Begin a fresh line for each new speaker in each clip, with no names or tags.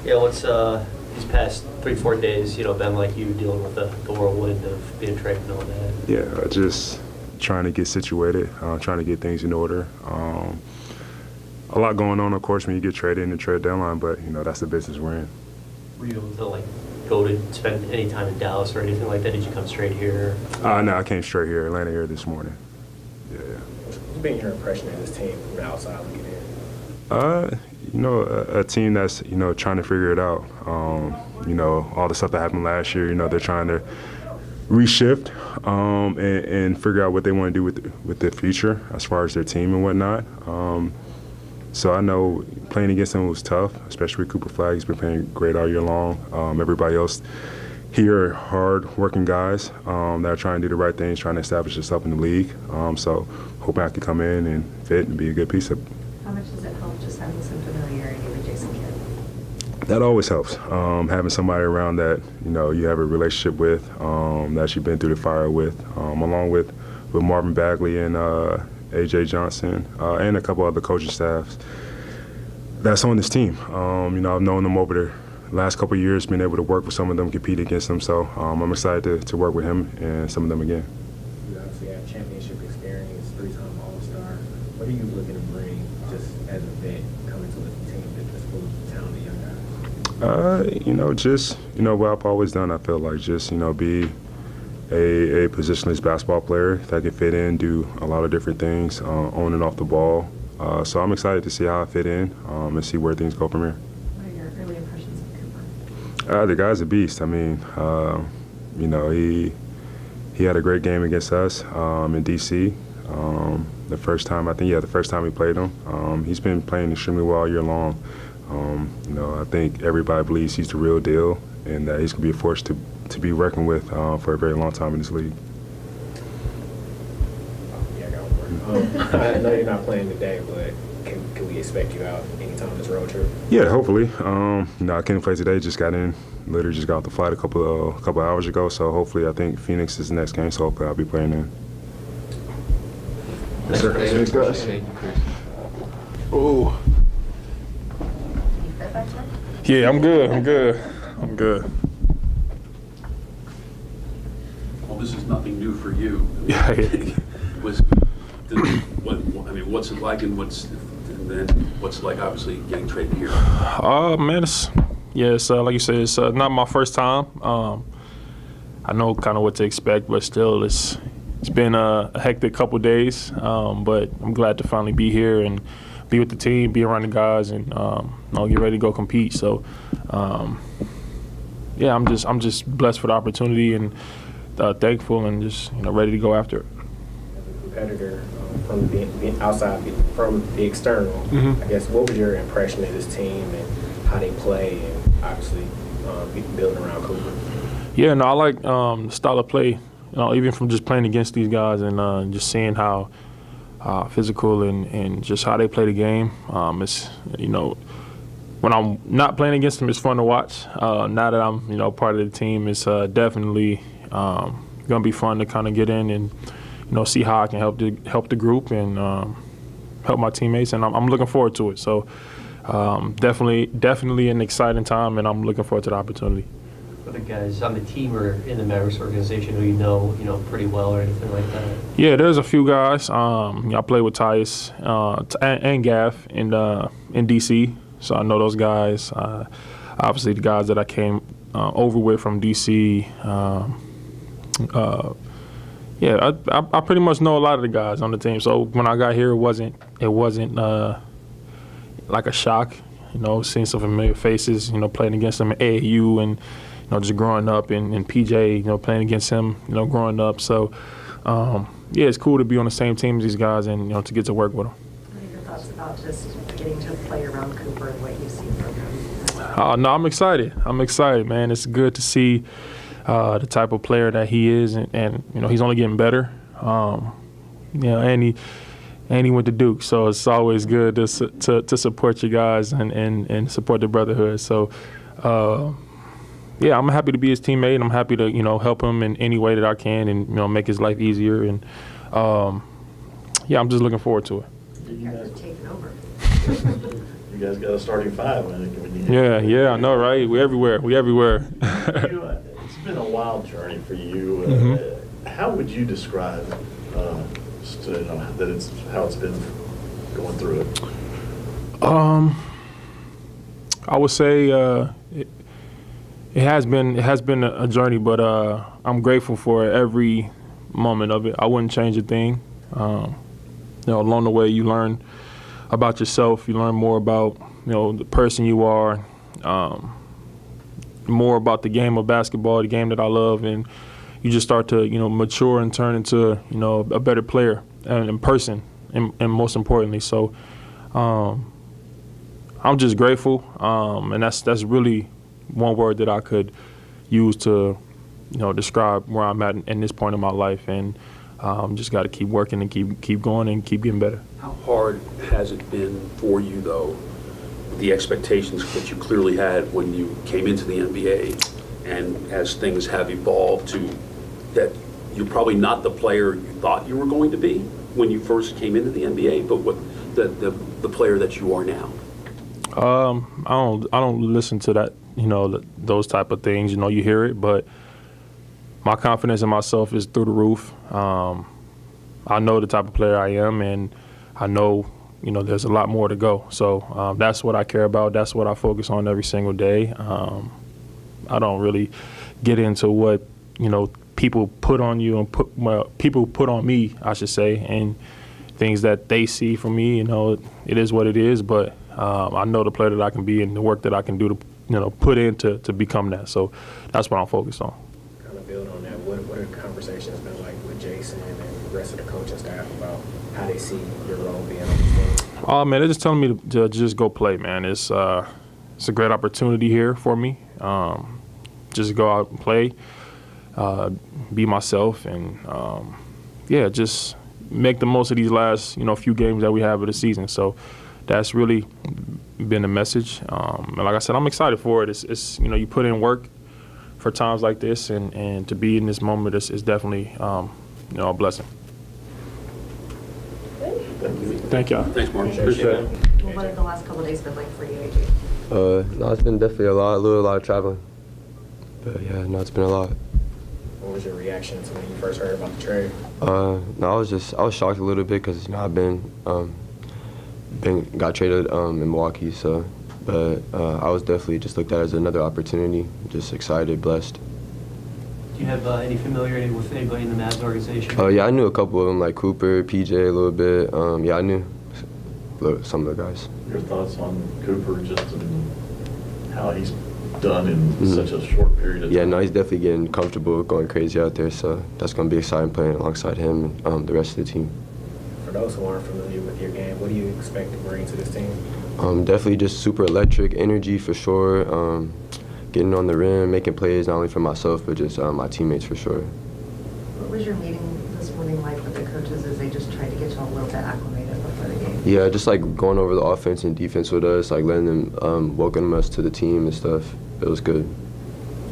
Yeah, what's these past 3-4 days, been like you dealing with the whirlwind of being traded and all that?
Yeah, just trying to get situated, trying to get things in order. A lot going on, of course, when you get traded in the trade deadline, but that's the business we're in.
Were you able to go to spend any time in Dallas or anything like that? Did you come straight here?
No, I came straight here, Atlanta here this morning. Yeah.
What's been your impression of this team from the outside looking in?
A team that's trying to figure it out. All the stuff that happened last year. They're trying to reshift and figure out what they want to do with their future as far as their team and whatnot. So I know playing against them was tough, especially with Cooper Flagg. He's been playing great all year long. Everybody else here are hard-working guys that are trying to do the right things, trying to establish themselves in the league. So hoping I can come in and fit and be a good piece of it.
How much does it help just having some familiarity with Jason Kidd?
That always helps. Having somebody around that you have a relationship with, that you've been through the fire with, along with Marvin Bagley and A.J. Johnson and a couple other coaching staffs that's on this team. I've known them over the last couple of years, been able to work with some of them, compete against them. So I'm excited to work with him and some of them again.
You obviously have championship experience, 3-time All-Star. What are you looking to bring just as a vet coming to a team that's full of talented young guys?
What I've always done, I feel like just, be a positionless basketball player that can fit in, do a lot of different things on and off the ball. So I'm excited to see how I fit in and see where things go from here.
What are your early impressions of Cooper?
The guy's a beast. I mean, he had a great game against us in D.C. The first time we played him. He's been playing extremely well all year long. I think everybody believes he's the real deal and that he's going to be a force to be reckoned with for a very long time in this league.
Yeah, I got one more. I know you're not playing today, but can we expect you out anytime this road trip?
Yeah, hopefully. I couldn't play today. Just got in. Literally just got off the flight a couple hours ago. So hopefully, I think Phoenix is the next game. So hopefully, I'll be playing in.
Yes, sir.
Thanks, guys.
Thank you, Khris.
Oh.
You fit back there?
Yeah, I'm good.
Well, this is nothing new for you.
Yeah.
What's it like, and what's it like, obviously, getting traded here?
Man, it's like you said, it's not my first time. I know kind of what to expect, but still, it's been a hectic couple days. But I'm glad to finally be here and be with the team, be around the guys, and get ready to go compete. So, I'm just blessed for the opportunity and thankful and just ready to go after it.
As a competitor, from being outside, from the external,
Mm-hmm.
I guess what was your impression of this team and how they play, and obviously building around Cooper?
Yeah, no, I like the style of play. Even from just playing against these guys and just seeing how physical and just how they play the game. It's when I'm not playing against them, it's fun to watch. Now that I'm part of the team, it's definitely gonna be fun to kind of get in and see how I can help the group and help my teammates, and I'm looking forward to it. So definitely an exciting time, and I'm looking forward to the opportunity.
Other guys on the team or in the Mavericks organization who you know pretty well or anything like that?
Yeah, there's a few guys. I play with Tyus and Gaff in D.C., so I know those guys. Obviously, the guys that I came over with from D.C. I pretty much know a lot of the guys on the team. So when I got here, it wasn't like a shock. Seeing some familiar faces. Playing against them at AAU and just growing up and PJ. Playing against him. Growing up. So it's cool to be on the same team as these guys and to get to work with them.
What are your thoughts about just getting to play around Cooper and what you've seen from him?
No, I'm excited, man. It's good to see the type of player that he is, and he's only getting better. And he went to Duke, so it's always good to support you guys and support the brotherhood. So, I'm happy to be his teammate, and I'm happy to help him in any way that I can, and make his life easier. And I'm just looking forward to it.
You guys have taken over.
You
guys got a starting five.
Yeah, I know, right? We everywhere.
It's been a wild journey for you. How would you describe how it's been going through it?
I would say it has been a journey, but I'm grateful for every moment of it. I wouldn't change a thing. Along the way, you learn about yourself. You learn more about the person you are, more about the game of basketball, the game that I love, and you just start to mature and turn into a better player and person, and most importantly. So I'm just grateful, and that's really one word that I could use to describe where I'm at in this point in my life, and just got to keep working and keep going and keep getting better.
How hard has it been for you, though, the expectations that you clearly had when you came into the NBA, and as things have evolved to that you're probably not the player you thought you were going to be when you first came into the NBA, but what the player that you are now?
I don't listen to that, those type of things. You hear it, but my confidence in myself is through the roof. I know the type of player I am, and I know, there's a lot more to go. So that's what I care about. That's what I focus on every single day. I don't really get into what, people put on you and people put on me, I should say, and things that they see from me. It is what it is, but I know the player that I can be and the work that I can do to, put in to become that. So that's what I'm focused on.
Kind of build on that. What are the conversations been like with Jason and the rest of the coaching staff about how they see your role being on the team?
Oh man, they're just telling me to just go play, man. It's a great opportunity here for me. Just go out and play, be myself, and just make the most of these last few games that we have of the season. So that's really been the message. And like I said, I'm excited for it. It's you put in work for times like this, and to be in this moment is definitely a blessing. Thank y'all.
Thanks, Marvin.
Appreciate it.
What have the last couple of days been like for you, AJ?
No, it's been definitely a lot of traveling. But yeah, no, it's been a lot.
What was your reaction to when you first heard about the trade?
No, I was shocked a little bit because I've got traded in Milwaukee, so. But I was definitely just looked at it as another opportunity. Just excited, blessed.
Do you have any familiarity with anybody in the Mavs organization?
Yeah, I knew a couple of them, like Cooper, PJ, a little bit. Yeah, I knew some of the guys.
Your thoughts on Cooper, just how he's done in such a short period of time?
Yeah, no, he's definitely getting comfortable, going crazy out there. So that's going to be exciting playing alongside him and the rest of the team.
For those who aren't familiar with your game, what do you expect to bring to this team?
Definitely just super electric energy for sure. Getting on the rim, making plays not only for myself but just my teammates for sure.
What was your meeting this morning like with the coaches as they just tried to get you a little bit acclimated before the game?
Yeah, just like going over the offense and defense with us, like letting them welcome us to the team and stuff. It was good.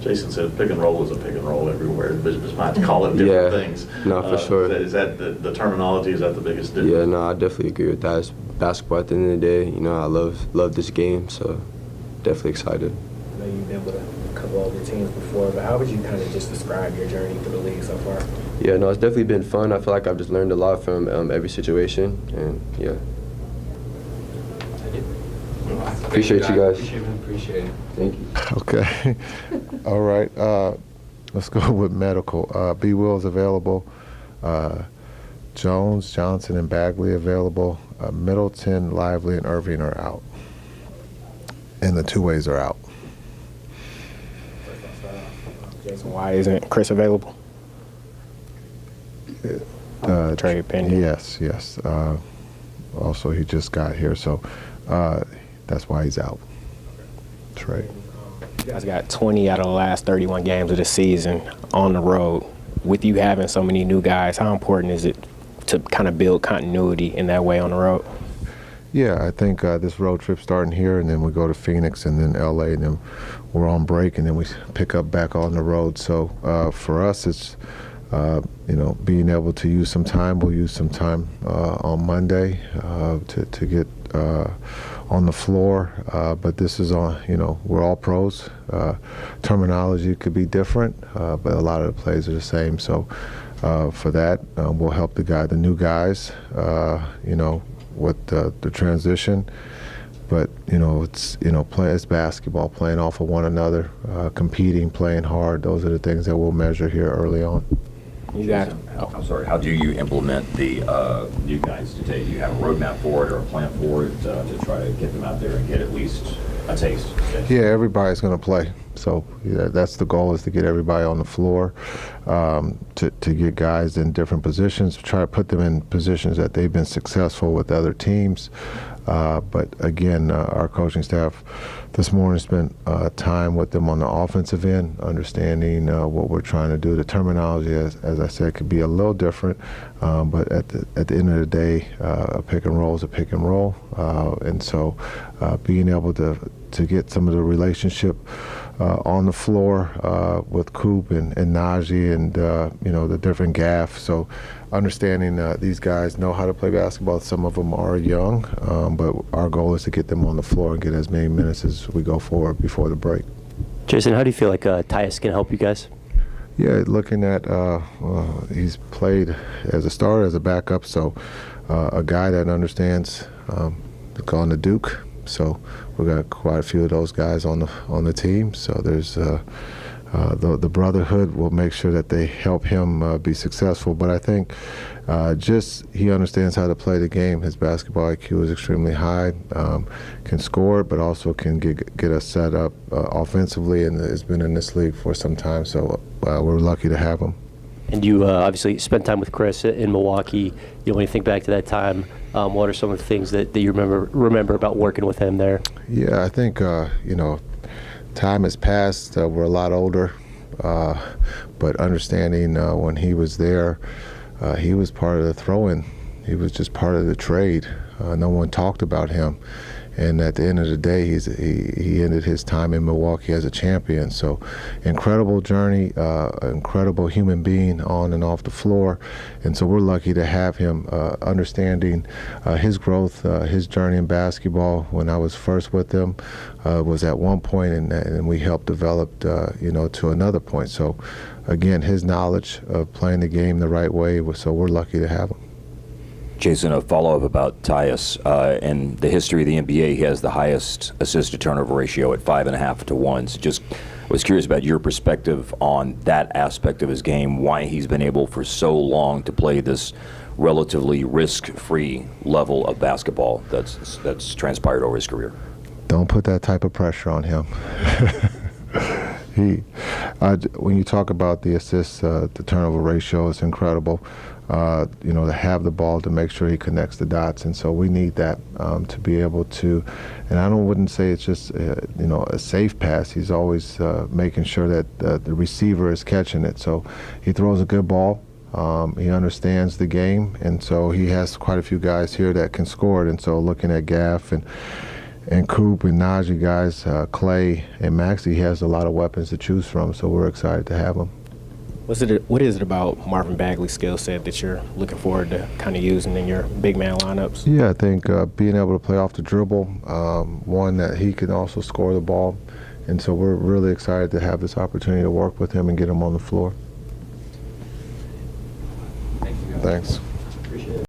Jason said pick and roll is a pick and roll everywhere. But just might call it different things.
No, for sure.
Is that the terminology? Is that the biggest difference?
Yeah, no, I definitely agree with that. It's basketball at the end of the day. I love this game, so definitely excited.
I know you've been with a couple of the teams before, but how would you kind of just describe your journey through the league so far?
Yeah, no, it's definitely been fun. I feel like I've just learned a lot from every situation, and yeah. Appreciate you guys.
Appreciate it.
Thank you.
Okay. All right. Let's go with medical. B. Will's available. Jones, Johnson, and Bagley available. Middleton, Lively, and Irving are out. And the two-ways are out.
Jason, why isn't Khris available? Trade pending.
Yes. Also, he just got here, so that's why he's out. Trade.
You guys got 20 out of the last 31 games of the season on the road. With you having so many new guys, how important is it to kind of build continuity in that way on the road?
Yeah, I think this road trip starting here, and then we go to Phoenix, and then LA, and then we're on break, and then we pick up back on the road. So for us, it's being able to use some time. We'll use some time on Monday to get on the floor, but this is on, we're all pros. Terminology could be different, but a lot of the plays are the same. So for that, we'll help the new guys, with the transition. But it's basketball, playing off of one another, competing, playing hard. Those are the things that we'll measure here early on.
You got it. I'm sorry. How do you implement the new guys today? Do you have a roadmap for it or a plan for it to try to get them out there and get at least a taste?
Yeah, everybody's going to play. So that's the goal, is to get everybody on the floor, to get guys in different positions, try to put them in positions that they've been successful with other teams. But again, our coaching staff this morning spent time with them on the offensive end, understanding what we're trying to do. The terminology, as I said, could be a little different, but at the end of the day, a pick and roll is a pick and roll. And so being able to get some of the relationship on the floor with Coop and Najee and the different gaff. So understanding these guys know how to play basketball. Some of them are young, but our goal is to get them on the floor and get as many minutes as we go forward before the break.
Jason, how do you feel like Tyus can help you guys?
Yeah, looking at he's played as a starter, as a backup, so a guy that understands going to Duke. So we've got quite a few of those guys on the team. So there's the brotherhood will make sure that they help him be successful. But I think just he understands how to play the game. His basketball IQ is extremely high, can score, but also can get us set up offensively, and has been in this league for some time. So we're lucky to have him.
And you obviously spent time with Khris in Milwaukee. When you think back to that time, what are some of the things that you remember about working with him there?
Yeah, I think time has passed. We're a lot older, but understanding when he was there, he was part of the throw-in. He was just part of the trade. No one talked about him. And at the end of the day, he ended his time in Milwaukee as a champion. So incredible journey, incredible human being on and off the floor. And so we're lucky to have him understanding his growth, his journey in basketball. When I was first with him was at one point, and we helped develop, to another point. So again, his knowledge of playing the game the right way, so we're lucky to have him.
Jason, a follow-up about Tyus. In the history of the NBA, he has the highest assist-to-turnover ratio at 5.5 to 1. So just was curious about your perspective on that aspect of his game, why he's been able for so long to play this relatively risk-free level of basketball that's transpired over his career.
Don't put that type of pressure on him. When you talk about the assist to turnover ratio, it's incredible. To have the ball to make sure he connects the dots, and so we need that to be able to. And I wouldn't say it's just a safe pass. He's always making sure that the receiver is catching it. So he throws a good ball. He understands the game, and so he has quite a few guys here that can score it. And so looking at Gaff and Coop and Najee guys, Clay and Maxey, he has a lot of weapons to choose from. So we're excited to have him.
What is it about Marvin Bagley's skill set that you're looking forward to kind of using in your big man lineups?
Yeah, I think being able to play off the dribble, one that he can also score the ball, and so we're really excited to have this opportunity to work with him and get him on the floor.
Thank you.
Thanks.